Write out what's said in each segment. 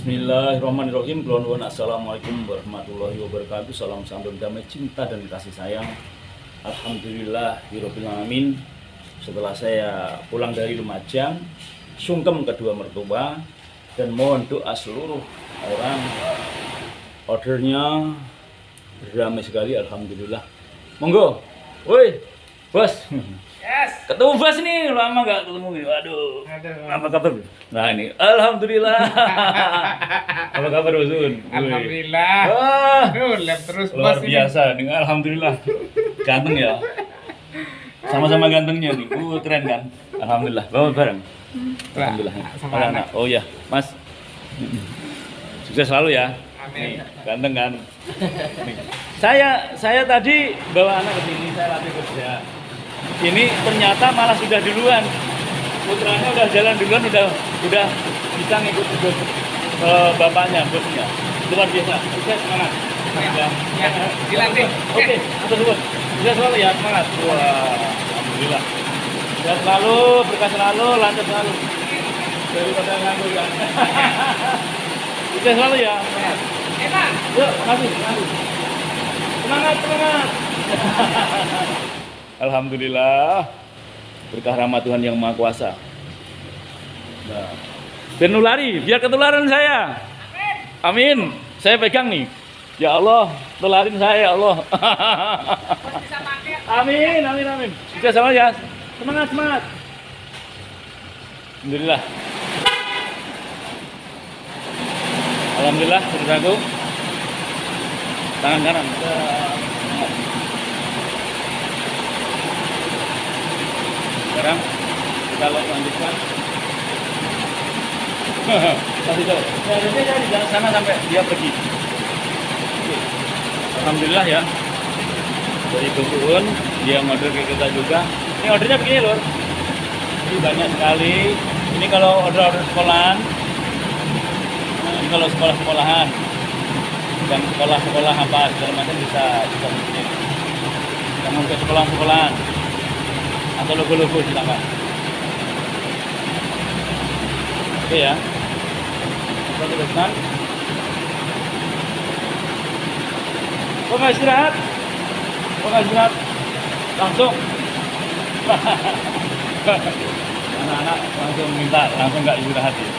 Bismillahirrahmanirrahim. Assalamualaikum warahmatullahi wabarakatuh. Salam santun damai cinta dan kasih sayang. Alhamdulillahirabbil alamin. Setelah saya pulang dari Lumajang, sungkem kedua mertua dan mohon doa seluruh orang. Ordernya ramai sekali, alhamdulillah. Monggo. Woi, bos. Yes. Ketemu bos nih, lama gak ketemu nih. Waduh. Apa kabar? Nah ini, alhamdulillah. Apa kabar Bos Un? Alhamdulillah. Wah, Lem terus luar bos biasa nih, alhamdulillah. Ganteng ya. Sama-sama gantengnya nih. Keren kan? Alhamdulillah. Bawa bareng. Alhamdulillah. Sama anak. Oh ya, Mas. Sukses selalu ya. Amin. Nih, ganteng kan? Nih. Saya tadi bawa anak ke sini, saya latih kerja. Ini ternyata malah sudah duluan. Putranya udah jalan duluan, udah bisa ngikut bapaknya, bosnya. Luar biasa. Sukses, semangat. Ya, dilatih. Oke, atur dulu. Sukses selalu ya, semangat. Wah, alhamdulillah. Sukses selalu, berkah selalu, lancar selalu. Daripada nganggur ya. Sukses selalu ya, semangat. Enak. Yuk, makasih. Semangat. Alhamdulillah, berkah rahmat Tuhan yang Maha Kuasa. Nah, biar nulari, biar ketularan saya. Amin. Saya pegang nih. Ya Allah, tularin saya ya Allah. Bisa pakai. Amin. Sukses sama ya. Semangat. Alhamdulillah, saudaraku. Tangan kanan. Sekarang kita lanjutkan. Kasih tahu. Saya di sana sampai dia pergi. Oke. Alhamdulillah ya. Dari Bos Un, dia order ke kita juga. Ini ordernya begini loh. Ini banyak sekali. Ini kalau order sekolahan. Nah, ini kalau sekolah-sekolahan. Dan sekolah-sekolah apa segala macam bisa bikin. Yang untuk sekolah-sekolahan. Atau logo-logo silakan. Oke ya. Kita teruskan. Kok nggak istirahat? Langsung. Anak-anak langsung minta langsung nggak istirahat ya.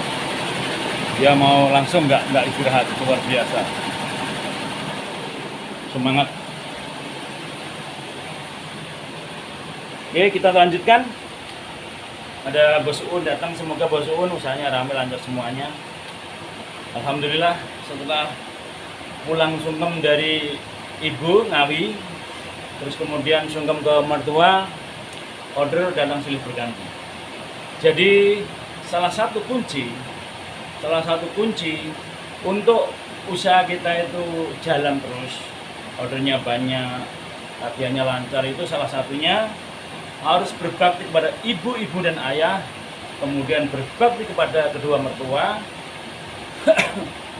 Dia mau langsung nggak istirahat, luar biasa. Semangat. Oke, kita lanjutkan. Ada Bos Un datang, semoga Bos Un usahanya ramai lancar semuanya. Alhamdulillah, setelah pulang sungkem dari ibu Ngawi, terus kemudian sungkem ke mertua, order datang silih berganti. Jadi salah satu kunci untuk usaha kita itu jalan terus, ordernya banyak, latihannya lancar, itu salah satunya harus berbakti kepada ibu dan ayah, kemudian berbakti kepada kedua mertua,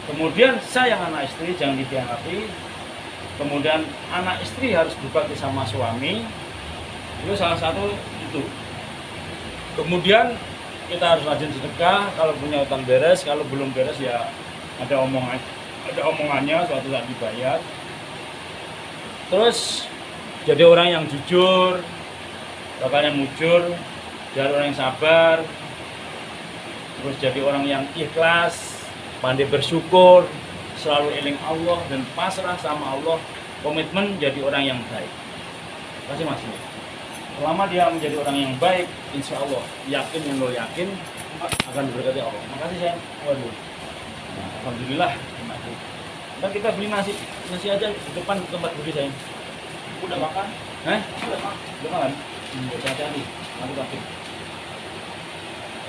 kemudian sayang anak istri, jangan dikhianati, kemudian anak istri harus berbakti sama suami, itu salah satu itu. Kemudian kita harus rajin sedekah, kalau punya utang beres, kalau belum beres ya ada omongannya suatu saat dibayar. Terus jadi orang yang jujur, bakal mujur, jadi orang yang sabar, terus jadi orang yang ikhlas, pandai bersyukur, selalu eling Allah dan pasrah sama Allah, komitmen jadi orang yang baik. Terima kasih Mas. Selama dia menjadi orang yang baik, insya Allah yakin akan diberkati Allah. Makasih sayang. Waduh. Nah, alhamdulillah. Dan kita beli nasi aja di depan tempat beli sayang. Udah makan? Udah makan. Hati-hati, nanti pasti.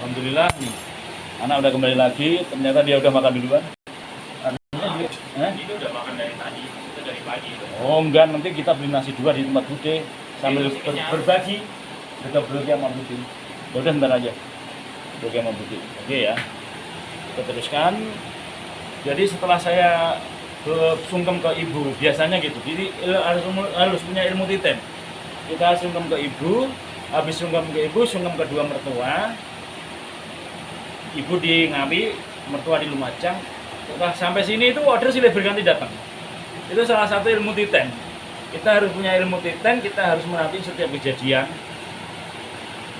Alhamdulillah nih, anak udah kembali lagi. Ternyata dia udah makan duluan. Ini udah makan dari tadi, itu dari pagi itu. Oh enggak, nanti kita beli nasi dua di tempat bude sambil berbagi. Kita berbagi sama bude. Udah ntar aja. Berbagi sama bude. Oke ya. Kita teruskan. Jadi setelah saya sungkem ke ibu, biasanya gitu. Jadi harus punya ilmu titip. Kita sungkem ke ibu, habis sungkem ke ibu, sungkem kedua mertua. Ibu di Ngawi, mertua di Lumajang. Setelah sampai sini itu order silih berganti datang. Itu salah satu ilmu titen. Kita harus punya ilmu titen, kita harus merhatiin setiap kejadian.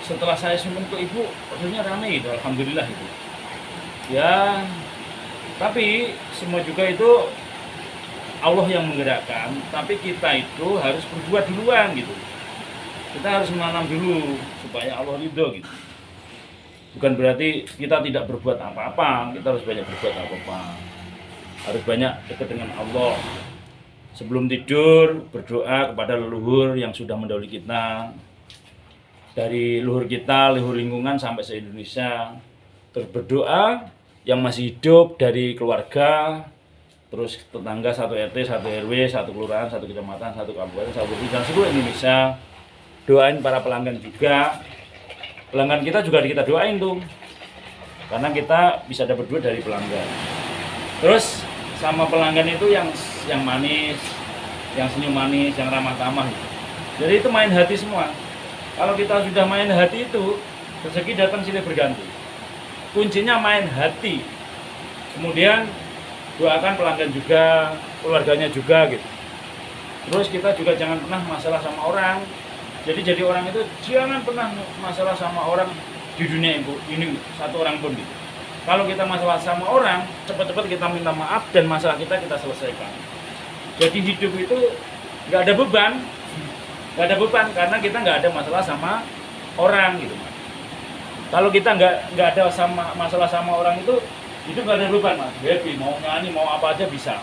Setelah saya sumbang ke ibu, ordernya ramai gitu, alhamdulillah itu. Ya, tapi semua juga itu Allah yang menggerakkan, tapi kita itu harus berbuat duluan gitu. Kita harus menanam dulu supaya Allah ridho gitu. Bukan berarti kita tidak berbuat apa-apa, kita harus banyak berbuat apa-apa. Harus banyak dekat dengan Allah. Sebelum tidur berdoa kepada leluhur yang sudah mendahului kita. Dari leluhur kita, leluhur lingkungan sampai se-Indonesia. Terus berdoa yang masih hidup dari keluarga, terus tetangga satu RT, satu RW, satu kelurahan, satu kecamatan, satu kabupaten, satu provinsi, seluruh Indonesia. Doain para pelanggan juga. Pelanggan kita juga kita doain tuh. Karena kita bisa dapat duit dari pelanggan. Terus sama pelanggan itu yang manis, yang senyum manis, yang ramah tamah gitu. Jadi itu main hati semua. Kalau kita sudah main hati itu, rezeki datang silih berganti. Kuncinya main hati. Kemudian doakan pelanggan juga, keluarganya juga gitu. Terus kita juga jangan pernah masalah sama orang. Jadi orang itu jangan pernah masalah sama orang di dunia ini satu orang pun gitu. Kalau kita masalah sama orang, cepat-cepat kita minta maaf dan masalah kita selesaikan. Jadi hidup itu nggak ada beban, karena kita nggak ada masalah sama orang gitu. Kalau kita nggak ada masalah sama orang itu nggak ada beban mas. Happy, mau nyanyi mau apa aja bisa.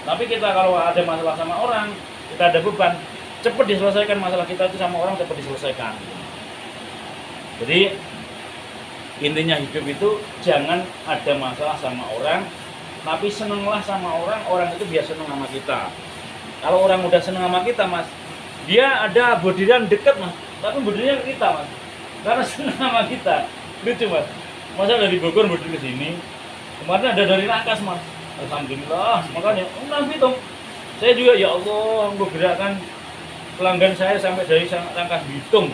Tapi kita kalau ada masalah sama orang, kita ada beban, cepat diselesaikan masalah kita itu sama orang, cepat diselesaikan. Jadi intinya hidup itu jangan ada masalah sama orang, tapi senenglah sama orang, orang itu biar seneng sama kita. Kalau orang udah seneng sama kita mas, dia ada bodiran dekat mas, tapi bodirannya ke kita mas, karena seneng sama kita. Lucu mas, masa dari Bogor bodir ke sini, kemarin ada dari Rangkas mas, alhamdulillah. Makanya nanti dong, saya juga ya Allah, gue gerakkan pelanggan saya sampai dari Rangkas Bitung.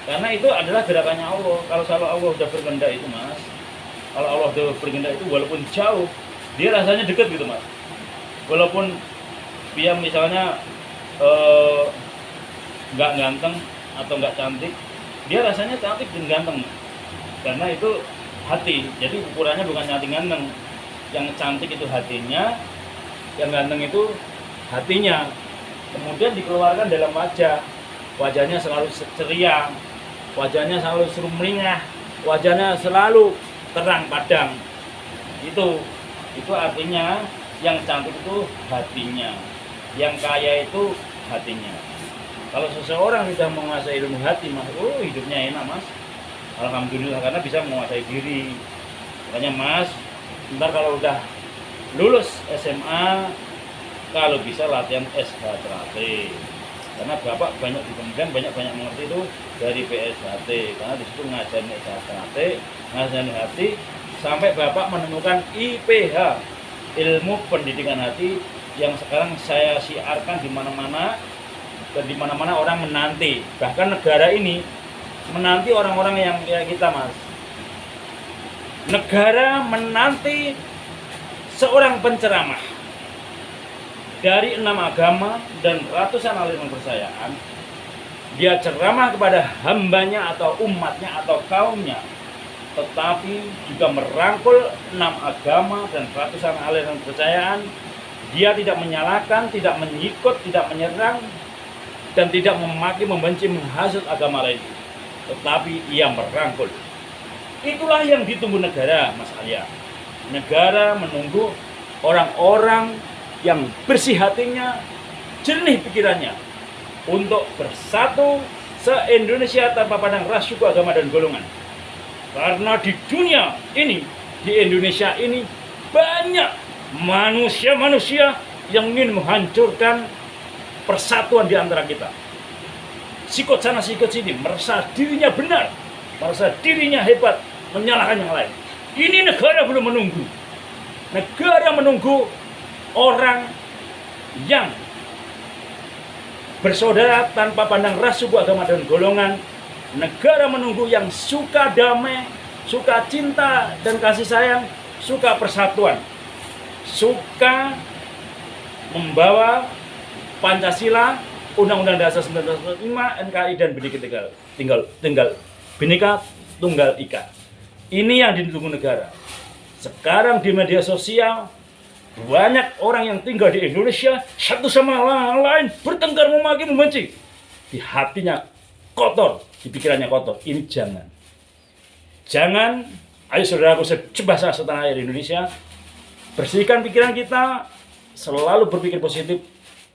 Karena itu adalah gerakannya Allah. Kalau Allah udah berkehendak itu mas, kalau Allah udah berkehendak itu walaupun jauh, dia rasanya dekat gitu mas. Walaupun dia misalnya nggak ganteng atau nggak cantik, dia rasanya cantik dan ganteng. Karena itu hati. Jadi ukurannya bukan cantik ganteng. Yang cantik itu hatinya, yang ganteng itu hatinya. Kemudian dikeluarkan dalam wajah. Wajahnya selalu ceria, wajahnya selalu sumringah, wajahnya selalu terang padang. Itu artinya yang cantik itu hatinya, yang kaya itu hatinya. Kalau seseorang sudah menguasai ilmu hati mas, hidupnya enak mas, alhamdulillah, karena bisa menguasai diri. Makanya mas, ntar kalau udah lulus SMA, kalau bisa latihan SHT. Karena bapak banyak di kemudian banyak mengerti itu dari PSHT, karena di situ ngajarin SHT, ngajarin hati, sampai bapak menemukan IPH, ilmu pendidikan hati, yang sekarang saya siarkan di mana-mana, dan di mana-mana orang menanti. Bahkan negara ini menanti orang-orang yang kayak kita mas. Negara menanti seorang penceramah dari 6 agama dan ratusan aliran kepercayaan. Dia ceramah kepada hambanya atau umatnya atau kaumnya, tetapi juga merangkul 6 agama dan ratusan aliran kepercayaan. Dia tidak menyalahkan, tidak menyikut, tidak menyerang, dan tidak memaki, membenci, menghasut agama lain, tetapi ia merangkul. Itulah yang ditunggu negara mas Arya. Negara menunggu orang-orang yang bersih hatinya, jernih pikirannya, untuk bersatu se-Indonesia tanpa pandang ras, suku, agama, dan golongan. Karena di dunia ini, di Indonesia ini, banyak manusia-manusia yang ingin menghancurkan persatuan di antara kita. Sikut sana, sikut sini, merasa dirinya benar, merasa dirinya hebat, menyalahkan yang lain. Ini negara belum menunggu. Negara menunggu orang yang bersaudara tanpa pandang ras, suku, agama, dan golongan. Negara menunggu yang suka damai, suka cinta, dan kasih sayang, suka persatuan, suka membawa Pancasila, Undang-Undang Dasar 1945, NKRI dan Bhinneka Tunggal Ika. Ini yang ditunggu negara. Sekarang di media sosial banyak orang yang tinggal di Indonesia satu sama lain bertengkar, memaki, membenci. Di hatinya kotor, di pikirannya kotor. Ini jangan. Jangan, ayo saudaraku sebangsa setanah air Indonesia, bersihkan pikiran kita, selalu berpikir positif,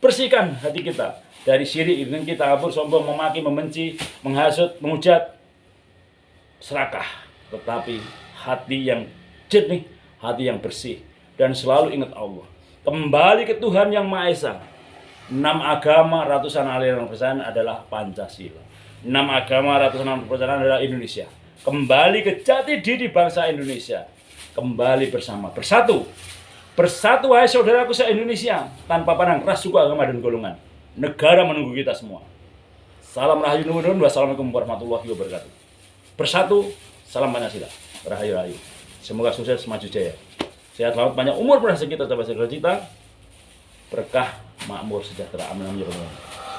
bersihkan hati kita dari syirik, ingin kita kabur, sombong, memaki, membenci, menghasut, menghujat, serakah. Tetapi hati yang jernih, hati yang bersih, dan selalu ingat Allah. Kembali ke Tuhan Yang Maha Esa. 6 agama, ratusan aliran pesan adalah Pancasila. 6 agama, ratusan aliran pesan adalah Indonesia. Kembali ke jati diri bangsa Indonesia. Kembali bersama, bersatu. Bersatu, hai saudaraku se-Indonesia, tanpa pandang ras, suku, agama, dan golongan. Negara menunggu kita semua. Salam Rahayu Nuhun, wassalamualaikum warahmatullahi wabarakatuh. Bersatu, salam Pancasila. Rahayu. Semoga sukses, maju jaya. Sehat, selamat, panjang umur, berhasil kita, capai segala cita. Berkah, makmur, sejahtera. Amin.